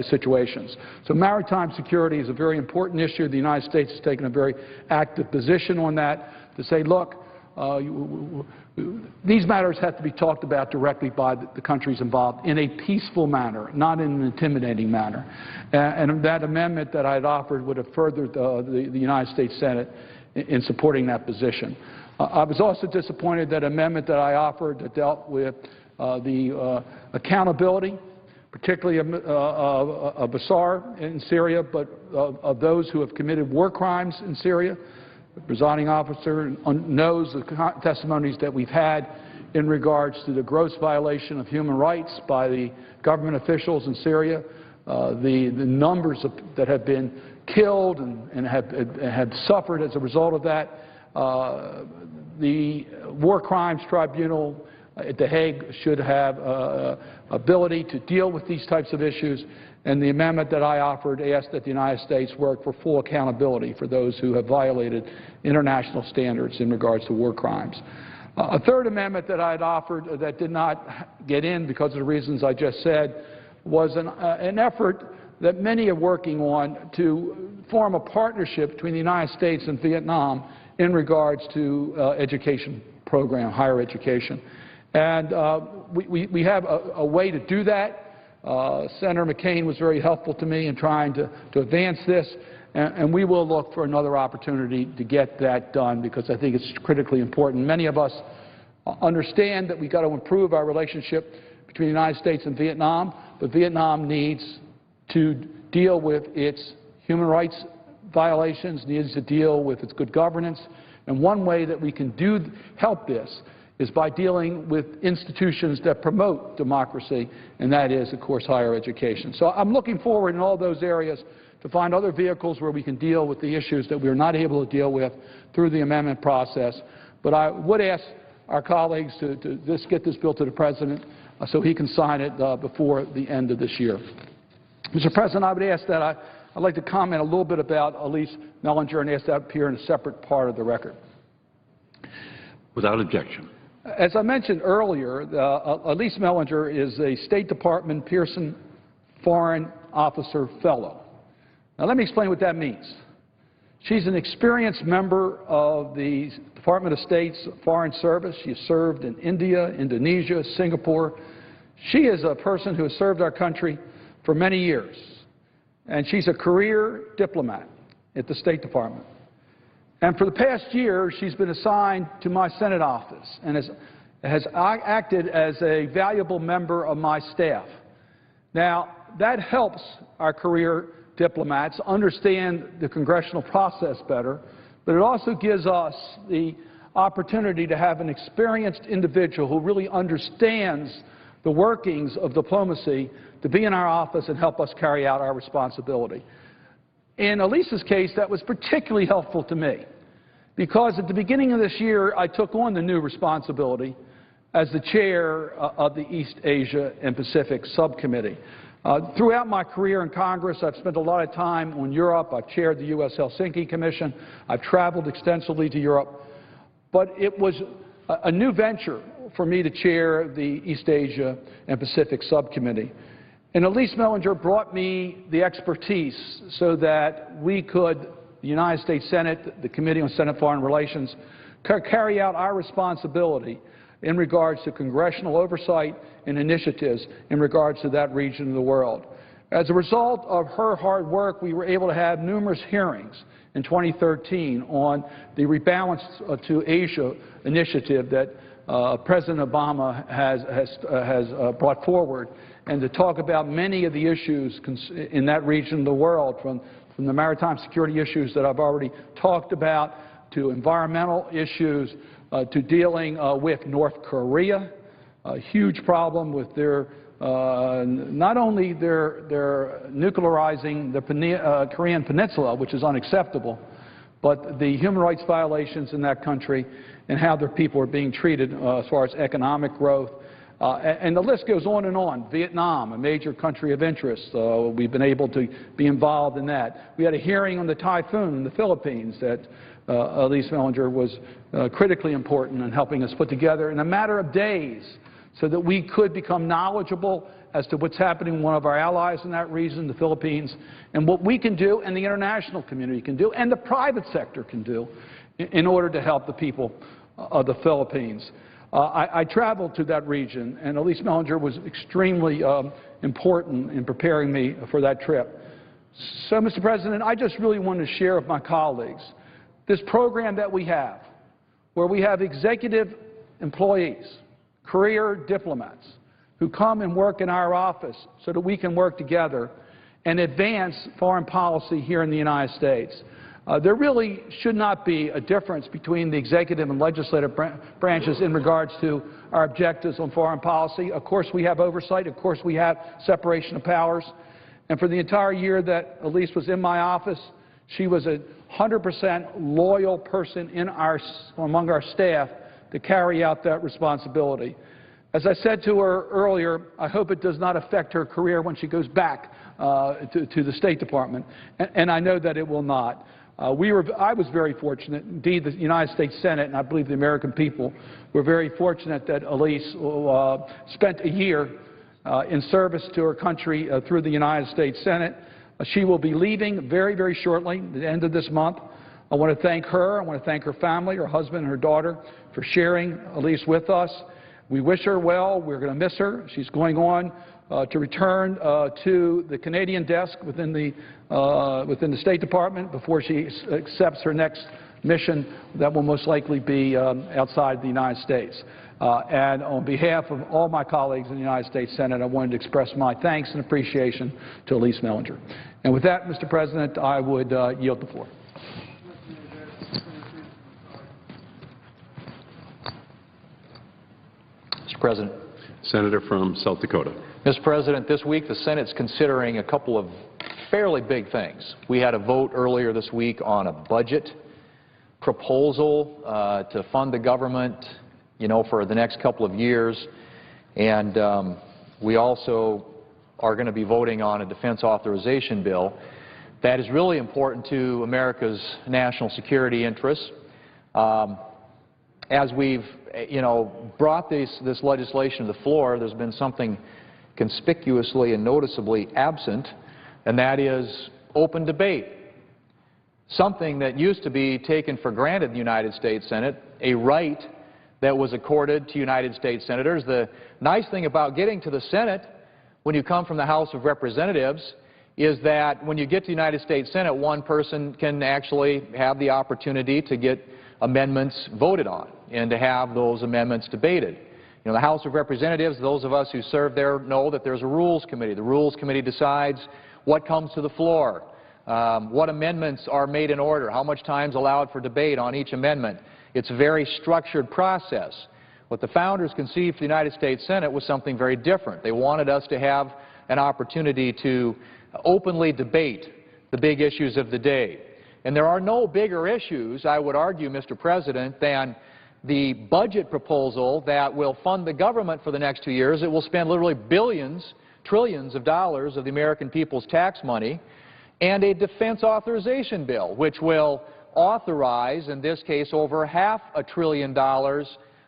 situations. So maritime security is a very important issue. The United States has taken a very active position on that to say, look, these matters have to be talked about directly by the countries involved in a peaceful manner, not in an intimidating manner. And that amendment that I had offered would have furthered the United States Senate in supporting that position. I was also disappointed that amendment that I offered that dealt with the accountability, particularly of Bashar in Syria, but of those who have committed war crimes in Syria. The presiding officer knows the testimonies that we've had in regards to the gross violation of human rights by the government officials in Syria, the numbers that have been killed and have suffered as a result of that. The War Crimes Tribunal at The Hague should have ability to deal with these types of issues, and the amendment that I offered asked that the United States work for full accountability for those who have violated international standards in regards to war crimes. A third amendment that I had offered that did not get in because of the reasons I just said was an effort that many are working on to form a partnership between the United States and Vietnam in regards to education program, higher education. And we have a way to do that. Senator McCain was very helpful to me in trying to advance this, and we will look for another opportunity to get that done because I think it's critically important. Many of us understand that we've got to improve our relationship between the United States and Vietnam, but Vietnam needs to deal with its human rights violations, needs to deal with its good governance. And one way that we can help this is by dealing with institutions that promote democracy, and that is, of course, higher education. So I'm looking forward in all those areas to find other vehicles where we can deal with the issues that we are not able to deal with through the amendment process. But I would ask our colleagues to just get this bill to the President so he can sign it before the end of this year. Mr. President, I would ask that I'd like to comment a little bit about Elise Mellinger and ask that appear in a separate part of the record. Without objection. As I mentioned earlier, Elise Mellinger is a State Department Pearson Foreign Officer Fellow. Now, let me explain what that means. She's an experienced member of the Department of State's Foreign Service. She has served in India, Indonesia, Singapore. She is a person who has served our country for many years, and she's a career diplomat at the State Department. And for the past year, she's been assigned to my Senate office and has acted as a valuable member of my staff. Now, that helps our career diplomats understand the congressional process better, but it also gives us the opportunity to have an experienced individual who really understands the workings of diplomacy to be in our office and help us carry out our responsibility. In Elise's case, that was particularly helpful to me because at the beginning of this year, I took on the new responsibility as the chair of the East Asia and Pacific Subcommittee. Throughout my career in Congress, I've spent a lot of time on Europe. I've chaired the U.S. Helsinki Commission. I've traveled extensively to Europe. But it was a new venture for me to chair the East Asia and Pacific Subcommittee. And Elise Mellinger brought me the expertise so that we could, the United States Senate, the Committee on Senate Foreign Relations, carry out our responsibility in regards to congressional oversight and initiatives in regards to that region of the world. As a result of her hard work, we were able to have numerous hearings in 2013 on the Rebalance to Asia initiative that President Obama has brought forward, and to talk about many of the issues in that region of the world, from the maritime security issues that I've already talked about, to environmental issues, to dealing with North Korea, a huge problem with their not only their nuclearizing the Korean Peninsula, which is unacceptable, but the human rights violations in that country and how their people are being treated as far as economic growth. And the list goes on and on. Vietnam, a major country of interest. We've been able to be involved in that. We had a hearing on the typhoon in the Philippines that Elise Mellinger was critically important in helping us put together in a matter of days so that we could become knowledgeable as to what's happening in one of our allies in that region, the Philippines, and what we can do and the international community can do and the private sector can do in order to help the people of the Philippines. I traveled to that region, and Elise Mellinger was extremely important in preparing me for that trip. So, Mr. President, I just really want to share with my colleagues this program that we have, where we have executive employees, career diplomats, who come and work in our office so that we can work together and advance foreign policy here in the United States. There really should not be a difference between the executive and legislative branches in regards to our objectives on foreign policy. Of course, we have oversight. Of course, we have separation of powers. And for the entire year that Elise was in my office, she was a 100% loyal person among our staff to carry out that responsibility. As I said to her earlier, I hope it does not affect her career when she goes back to the State Department, and I know that it will not. I was very fortunate. Indeed, the United States Senate, and I believe the American people, were very fortunate that Elise spent a year in service to her country through the United States Senate. She will be leaving very, very shortly, at the end of this month. I want to thank her. I want to thank her family, her husband and her daughter, for sharing Elise with us. We wish her well. We're going to miss her. She's going on to return to the Canadian desk within the State Department before she accepts her next mission that will most likely be outside the United States. And on behalf of all my colleagues in the United States Senate, I wanted to express my thanks and appreciation to Elise Mellinger. And with that, Mr. President, I would yield the floor. Mr. President. Senator from South Dakota. Mr. President, this week the Senate's considering a couple of fairly big things. We had a vote earlier this week on a budget proposal to fund the government, for the next couple of years. And we also are going to be voting on a defense authorization bill that is really important to America's national security interests. As we've, brought this legislation to the floor, there's been something conspicuously and noticeably absent, and that is open debate. Something that used to be taken for granted in the United States Senate, a right that was accorded to United States senators. The nice thing about getting to the Senate when you come from the House of Representatives is that when you get to the United States Senate, one person can actually have the opportunity to get amendments voted on and to have those amendments debated. The House of Representatives, those of us who serve there know that there's a Rules Committee. The Rules Committee decides what comes to the floor, what amendments are made in order, how much time is allowed for debate on each amendment. It's a very structured process. What the founders conceived for the United States Senate was something very different. They wanted us to have an opportunity to openly debate the big issues of the day. And there are no bigger issues, I would argue, Mr. President, than the budget proposal that will fund the government for the next 2 years. It will spend literally billions, trillions of dollars of the American people's tax money, and a defense authorization bill, which will authorize, in this case, over $500 billion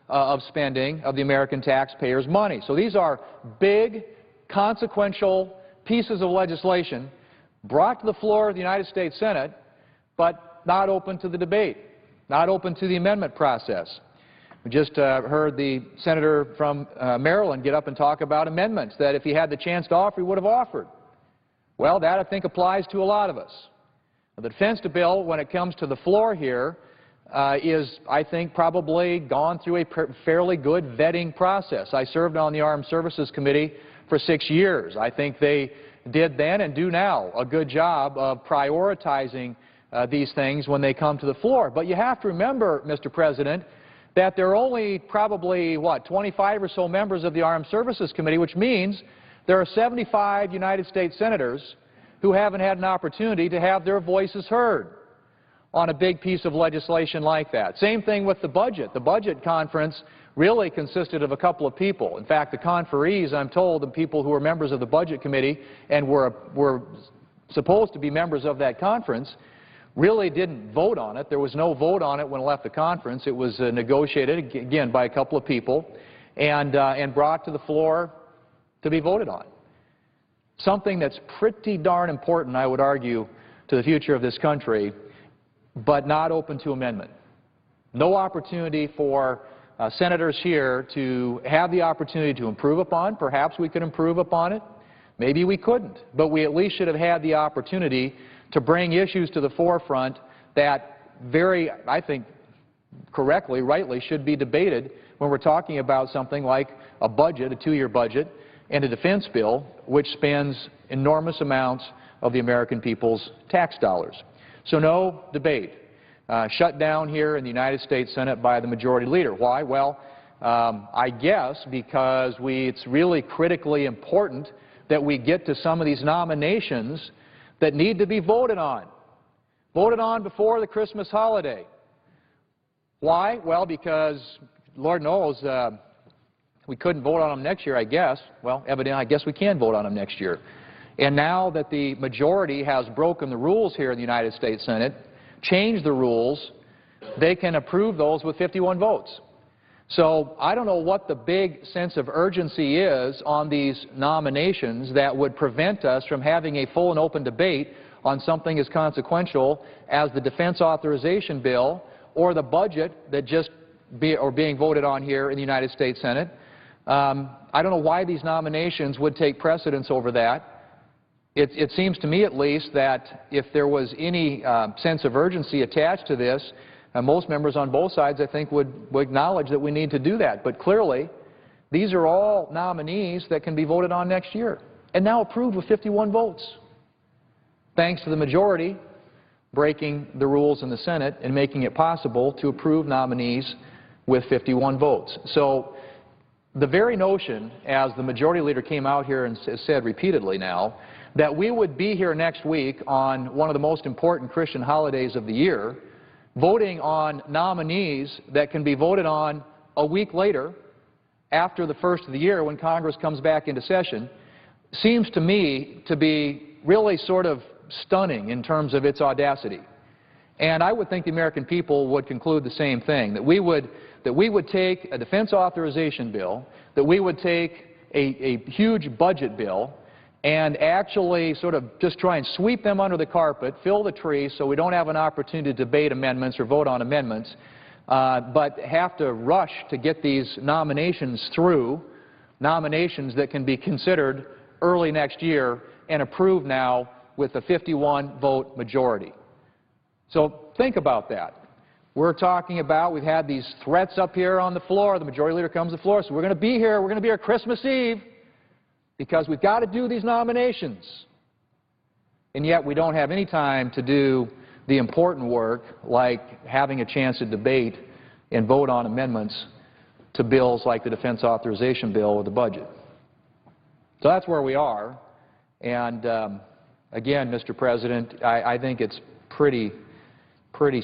of spending of the American taxpayers' money. So these are big, consequential pieces of legislation brought to the floor of the United States Senate, but not open to the debate, not open to the amendment process. We just heard the senator from Maryland get up and talk about amendments that if he had the chance to offer, he would have offered. Well, that I think applies to a lot of us. The defense bill, when it comes to the floor here, is, I think, probably gone through a fairly good vetting process. I served on the Armed Services Committee for 6 years. I think they did then and do now a good job of prioritizing these things when they come to the floor. But you have to remember, Mr. President, that there are only probably, 25 or so members of the Armed Services Committee, which means there are 75 United States senators who haven't had an opportunity to have their voices heard on a big piece of legislation like that. Same thing with the budget. The budget conference really consisted of a couple of people. In fact, the conferees, I'm told, the people who were members of the Budget Committee and were supposed to be members of that conference, really didn't vote on it. There was no vote on it when it left the conference. It was negotiated, again, by a couple of people and brought to the floor to be voted on. Something that's pretty darn important, I would argue, to the future of this country, but not open to amendment. No opportunity for senators here to have the opportunity to improve upon. Perhaps we could improve upon it. Maybe we couldn't. But we at least should have had the opportunity to bring issues to the forefront that very, I think, correctly, rightly, should be debated when we're talking about something like a budget, a 2-year budget, and a defense bill, which spends enormous amounts of the American people's tax dollars. So no debate. Shut down here in the United States Senate by the majority leader. Why? Well, I guess because it's really critically important that we get to some of these nominations that need to be voted on before the Christmas holiday. Why? Well, because Lord knows we couldn't vote on them next year, I guess. Well, evidently, I guess we can vote on them next year. And now that the majority has broken the rules here in the United States Senate, changed the rules, they can approve those with 51 votes. So I don't know what the big sense of urgency is on these nominations that would prevent us from having a full and open debate on something as consequential as the Defense Authorization Bill or the budget that being voted on here in the United States Senate. I don't know why these nominations would take precedence over that. It seems to me, at least, that if there was any sense of urgency attached to this, most members on both sides, I think, would acknowledge that we need to do that. But clearly, these are all nominees that can be voted on next year, and now approved with 51 votes, thanks to the majority breaking the rules in the Senate and making it possible to approve nominees with 51 votes. So the very notion, as the majority leader came out here and said repeatedly now, that we would be here next week on one of the most important Christian holidays of the year, voting on nominees that can be voted on a week later, after the first of the year when Congress comes back into session, seems to me to be really sort of stunning in terms of its audacity. And I would think the American people would conclude the same thing, that we would take a defense authorization bill, that we would take a huge budget bill, and actually sort of just try and sweep them under the carpet, fill the tree so we don't have an opportunity to debate amendments or vote on amendments, but have to rush to get these nominations through, nominations that can be considered early next year and approved now with a 51-vote majority. So think about that. We're talking about, we've had these threats up here on the floor, the majority leader comes to the floor, so we're going to be here Christmas Eve, because we've got to do these nominations. And yet we don't have any time to do the important work like having a chance to debate and vote on amendments to bills like the Defense Authorization Bill or the budget. So that's where we are. And again, Mr. President, I think it's pretty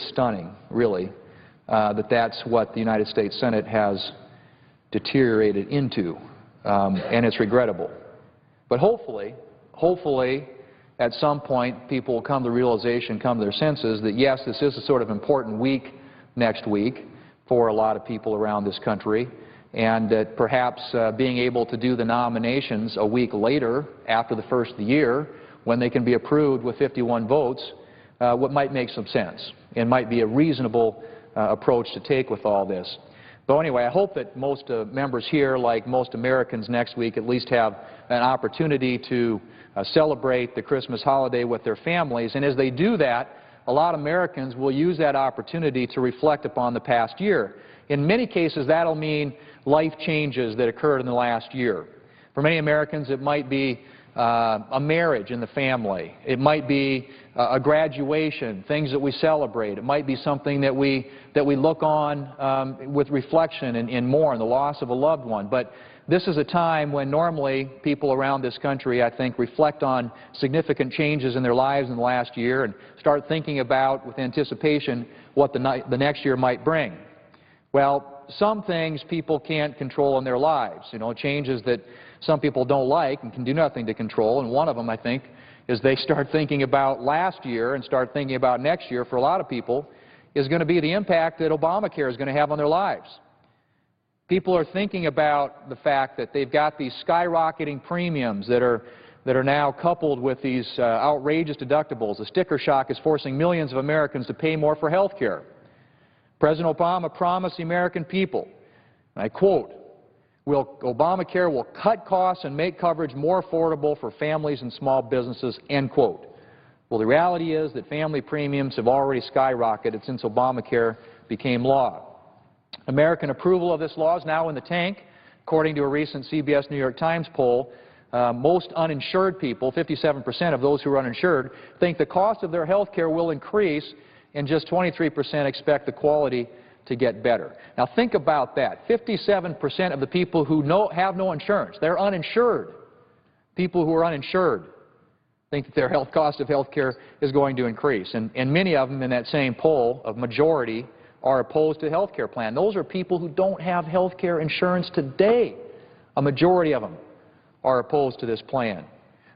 stunning, really, that that's what the United States Senate has deteriorated into. And it's regrettable. But hopefully, at some point, people will come to the realization, come to their senses that, yes, this is a sort of important week next week for a lot of people around this country, and that perhaps being able to do the nominations a week later after the first of the year when they can be approved with 51 votes what might make some sense and might be a reasonable approach to take with all this. But anyway, I hope that most members here, like most Americans next week, at least have an opportunity to celebrate the Christmas holiday with their families. And as they do that, a lot of Americans will use that opportunity to reflect upon the past year. In many cases, that'll mean life changes that occurred in the last year. For many Americans, it might be a marriage in the family. It might be a graduation, things that we celebrate. It might be something that we look on with reflection and mourn, the loss of a loved one. But this is a time when normally people around this country, I think, reflect on significant changes in their lives in the last year and start thinking about, with anticipation, what the next year might bring. Well, some things people can't control in their lives, changes that some people don't like and can do nothing to control, and one of them, I think, is they start thinking about last year and start thinking about next year for a lot of people is going to be the impact that Obamacare is going to have on their lives. People are thinking about the fact that they've got these skyrocketing premiums that are now coupled with these outrageous deductibles. The sticker shock is forcing millions of Americans to pay more for health care. President Obama promised the American people, and I quote, Obamacare will cut costs and make coverage more affordable for families and small businesses, end quote. Well, the reality is that family premiums have already skyrocketed since Obamacare became law. American approval of this law is now in the tank. According to a recent CBS New York Times poll, most uninsured people, 57% of those who are uninsured, think the cost of their health care will increase, and just 23% expect the quality to get better. Now think about that. 57% of the people who have no insurance, they're uninsured. People who are uninsured think that their cost of health care is going to increase. And many of them in that same poll, a majority, are opposed to the health care plan. Those are people who don't have health care insurance today. A majority of them are opposed to this plan.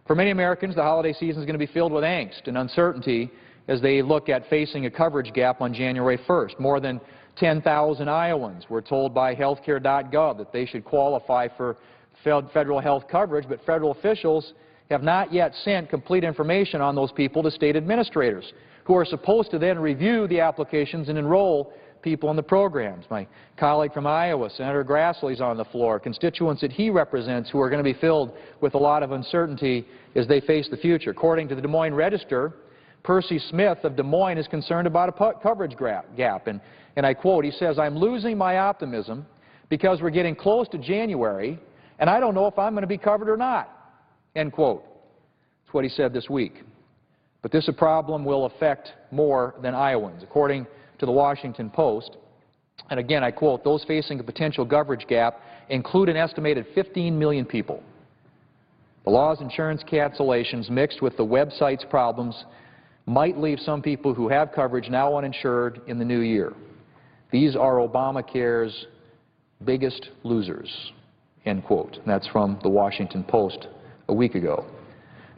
For many Americans, the holiday season is going to be filled with angst and uncertainty as they look at facing a coverage gap on January 1st. More than 10,000 Iowans were told by healthcare.gov that they should qualify for federal health coverage, but federal officials have not yet sent complete information on those people to state administrators, who are supposed to then review the applications and enroll people in the programs. My colleague from Iowa, Senator Grassley, is on the floor. Constituents that he represents who are going to be filled with a lot of uncertainty as they face the future. According to the Des Moines Register, Percy Smith of Des Moines is concerned about a coverage gap. And I quote, he says, "I'm losing my optimism because we're getting close to January, and I don't know if I'm going to be covered or not." End quote. That's what he said this week. But this problem will affect more than Iowans. According to the Washington Post, and again I quote, "Those facing a potential coverage gap include an estimated 15 million people. The law's insurance cancellations mixed with the website's problems might leave some people who have coverage now uninsured in the new year. These are Obamacare's biggest losers," end quote. And that's from the Washington Post a week ago.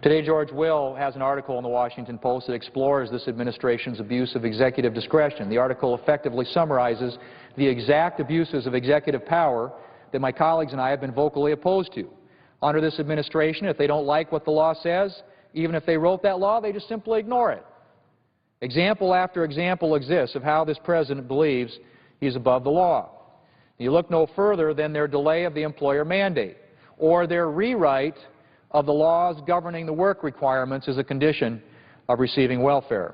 Today, George Will has an article in the Washington Post that explores this administration's abuse of executive discretion. The article effectively summarizes the exact abuses of executive power that my colleagues and I have been vocally opposed to. Under this administration, if they don't like what the law says, even if they wrote that law, they just simply ignore it. Example after example exists of how this president believes he's above the law. You look no further than their delay of the employer mandate or their rewrite of the laws governing the work requirements as a condition of receiving welfare.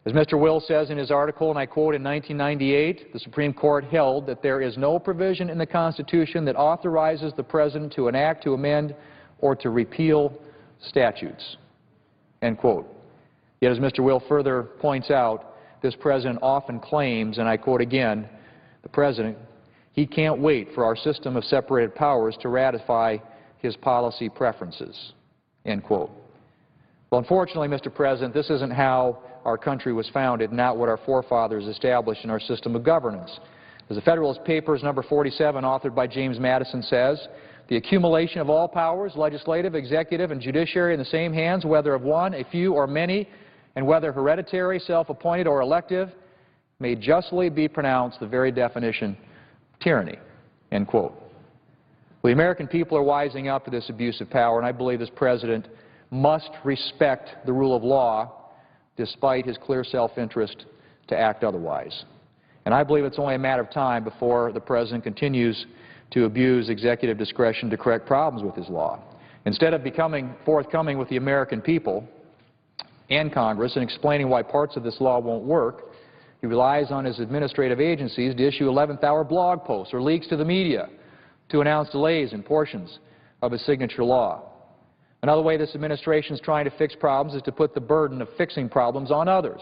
As Mr. Will says in his article, and I quote, "In 1998, the Supreme Court held that there is no provision in the Constitution that authorizes the President to enact, to amend, or to repeal statutes," end quote. Yet, as Mr. Will further points out, this President often claims, and I quote again, the President, he can't wait for our system of separated powers to ratify his policy preferences, end quote. Well, unfortunately, Mr. President, this isn't how our country was founded, not what our forefathers established in our system of governance. As the Federalist Papers number 47, authored by James Madison, says, "The accumulation of all powers, legislative, executive, and judiciary in the same hands, whether of one, a few, or many, and whether hereditary, self-appointed, or elective, may justly be pronounced the very definition of tyranny," end quote. Well, the American people are wising up to this abuse of power, and I believe this president must respect the rule of law despite his clear self-interest to act otherwise. And I believe it's only a matter of time before the president continues to abuse executive discretion to correct problems with his law. Instead of becoming forthcoming with the American people and Congress and explaining why parts of this law won't work, he relies on his administrative agencies to issue 11th-hour blog posts or leaks to the media to announce delays in portions of his signature law. Another way this administration is trying to fix problems is to put the burden of fixing problems on others.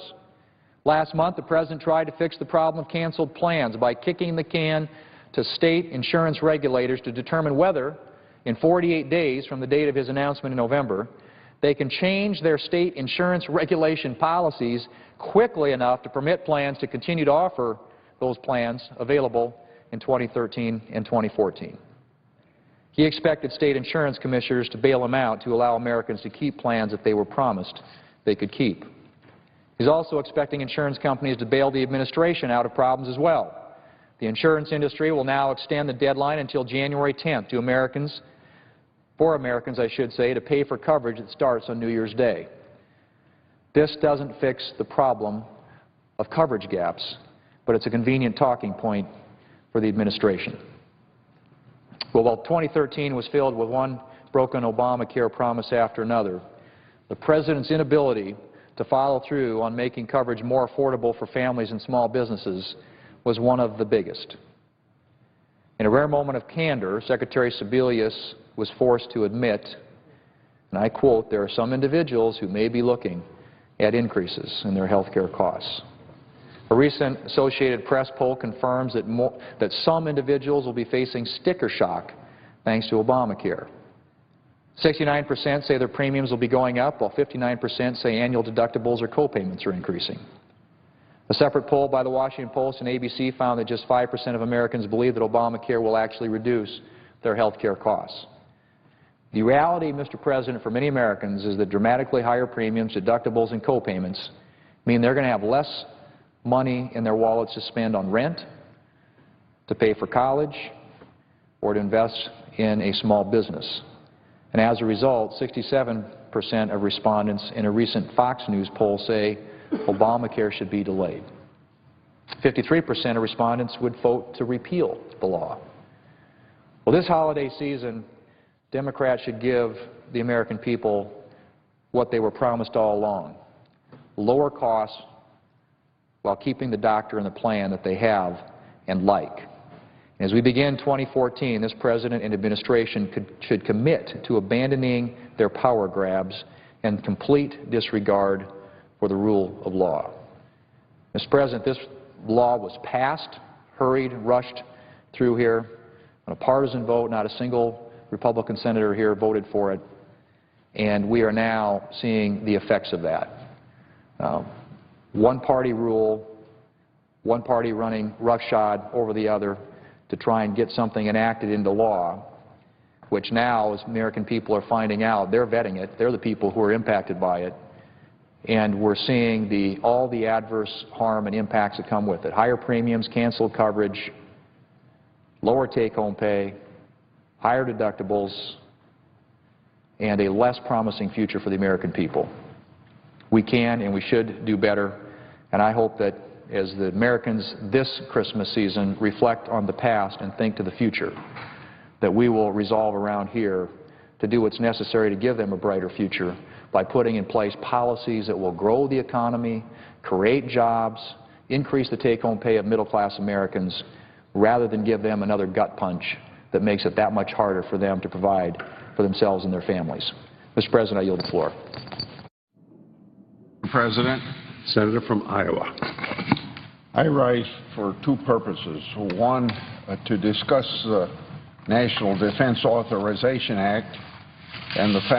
Last month, the president tried to fix the problem of canceled plans by kicking the can to state insurance regulators to determine whether, in 48 days from the date of his announcement in November, they can change their state insurance regulation policies quickly enough to permit plans to continue to offer those plans available in 2013 and 2014. He expected state insurance commissioners to bail him out to allow Americans to keep plans that they were promised they could keep. He's also expecting insurance companies to bail the administration out of problems as well. The insurance industry will now extend the deadline until January 10th to Americans, for Americans, I should say, to pay for coverage that starts on New Year's Day. This doesn't fix the problem of coverage gaps, but it's a convenient talking point for the administration. Well, while 2013 was filled with one broken Obamacare promise after another, the president's inability to follow through on making coverage more affordable for families and small businesses was one of the biggest. In a rare moment of candor, Secretary Sebelius was forced to admit, and I quote, "There are some individuals who may be looking at increases in their health care costs." A recent Associated Press poll confirms that some individuals will be facing sticker shock thanks to Obamacare. 69% say their premiums will be going up, while 59% say annual deductibles or co-payments are increasing. A separate poll by the Washington Post and ABC found that just 5% of Americans believe that Obamacare will actually reduce their health care costs. The reality, Mr. President, for many Americans is that dramatically higher premiums, deductibles, and co-payments mean they're going to have less money in their wallets to spend on rent, to pay for college, or to invest in a small business. And as a result, 67% of respondents in a recent Fox News poll say Obamacare should be delayed. 53% of respondents would vote to repeal the law. Well, this holiday season, Democrats should give the American people what they were promised all along: lower costs while keeping the doctor and the plan that they have and like. As we begin 2014, this president and administration should commit to abandoning their power grabs and complete disregard for the rule of law. Mr. President, this law was passed, hurried, rushed through here on a partisan vote. Not a single Republican senator here voted for it, and we are now seeing the effects of that. One-party rule, one party running roughshod over the other to try and get something enacted into law, which now, as American people are finding out, they're vetting it. They're the people who are impacted by it. And we're seeing all the adverse harm and impacts that come with it: higher premiums, canceled coverage, lower take-home pay, higher deductibles, and a less promising future for the American people. We can and we should do better, and I hope that as the Americans this Christmas season reflect on the past and think to the future, that we will resolve around here to do what's necessary to give them a brighter future by putting in place policies that will grow the economy, create jobs, increase the take-home pay of middle-class Americans, rather than give them another gut punch that makes it that much harder for them to provide for themselves and their families. Mr. President, I yield the floor. Mr. President, Senator from Iowa. I rise for two purposes. One, to discuss the National Defense Authorization Act and the fact